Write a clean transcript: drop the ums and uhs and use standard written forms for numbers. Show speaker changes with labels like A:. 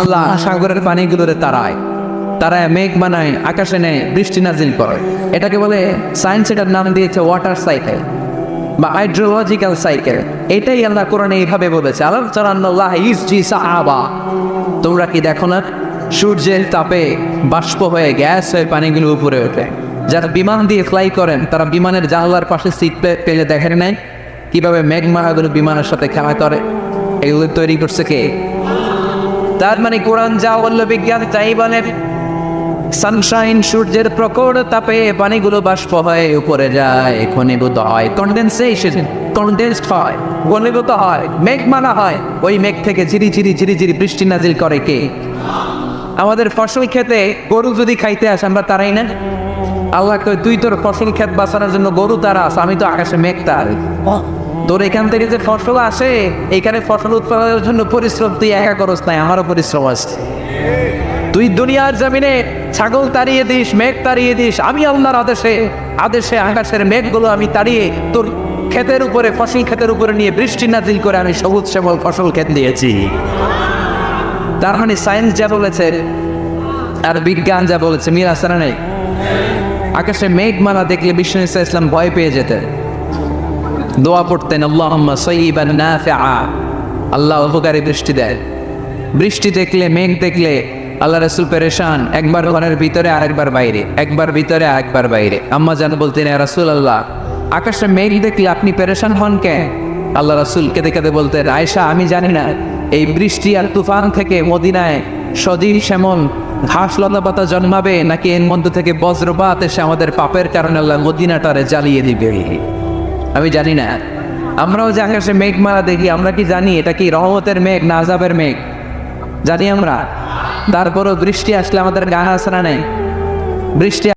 A: আল্লাহ সাগরের পানিগুলোরে তারায় মেঘ বানায়, আকাশে নেয়, বৃষ্টি নাজিল করে। এটাকে বলে সায়েন্স, এটার নাম দিয়েছে ওয়াটার সাইকেল বা হাইড্রোলজিক্যাল সাইকেল। এটাই আল্লাহ কোরআনে এইভাবে বলেছে, আলাম তারান্নাল্লাহ ইসজি সাহাবা, তোমরা কি দেখো না সূর্যের তাপে বাষ্প হয়ে গ্যাস হয়ে পানিগুলো উপরে ওঠে। যারা বিমান দিয়ে ফ্লাই করেন তারা বিমানের জানলার পাশে সিট পেলে দেখেন নাই কিভাবে মেঘমালাগুলো বিমানের সাথে খেলা করে। এগুলো তৈরি করছে কে? তার মানে কোরআন যা বললো বিজ্ঞান তাই বলে। সানশাইন, সূর্যের প্রখর তাপে পানিগুলো বাষ্প হয়ে উপরে যায়, ঘনীভূত হয়, কনডেন্সড হয়, ঘনীভূত হয়, মেঘমালা হয়। ওই মেঘ থেকে ঝিরি ঝিরি ঝিরি ঝিরি বৃষ্টি নাজিল করে কে? আমাদের ফসল খেতে গরু যদি খাইতে আসে আমরা তারাই না। আল্লাহ কয় তুই তোর ফসল ক্ষেত বাঁচানোর জন্য গরু তারাস, আমি তো আকাশে মেঘ তার। তোর এখান থেকে যে ফসল আসে, এইখানে ফসল উৎপাদনের জন্য পরিশ্রম তুই একা করস নাই, আমারও পরিশ্রম আছে। তুই দুনিয়ার জমিনে ছাগল তাড়িয়ে দিস, মেঘ তাড়িয়ে দিস, আমি আল্লাহর আদেশে আকাশের মেঘগুলো আমি তাড়িয়ে তোর ক্ষেতের উপরে, ফসল ক্ষেতের উপরে নিয়ে বৃষ্টি নাজিল করে আমি সবুজ শ্যামল ফসল ক্ষেত দিয়েছি। তার মানে সায়েন্স যা বলেছে আর বিজ্ঞান যা বলেছে মিল আছে না নেই? আকাশে মেঘমালা দেখলে বিষ্ণু ইসলাম ভয় পেয়ে যেতেন, দোয়া পড়তেন আল্লাহুম্মা সাইয়্যিবান নাফিআ, আল্লাহ উপকারী বৃষ্টি দেয়। বৃষ্টি দেখলে, মেঘ দেখলে আল্লাহ রাসূল পেরেশান, একবার ঘরের ভিতরে আরেকবার বাইরে, একবার ভিতরে আরেকবার বাইরে। আম্মা জান বলতেন ইয়া রাসূলুল্লাহ, আকাশে মেঘ দেখলে আপনি পেরেশান হন কেন? আল্লাহ রাসূল কেঁদে কেঁদে বলতেন, আয়েশা আমি জানি না এই বৃষ্টি আর তুফান থেকে মদিনায় সজীব শ্যামল ঘাস লতা পাতা জন্মাবে, নাকি এর মধ্য থেকে বজ্রপাত এসে আমাদের পাপের কারণে আল্লাহ মদিনাটারে জ্বালিয়ে দিবে, আমি জানি না। আমরাও যে আকাশে মেঘমালা দেখি, আমরা কি জানি এটা কি রহমতের মেঘ না আযাবের মেঘ? জানি আমরা। তারপরও বৃষ্টি আসলে আমাদের গান আসে না নেই? বৃষ্টি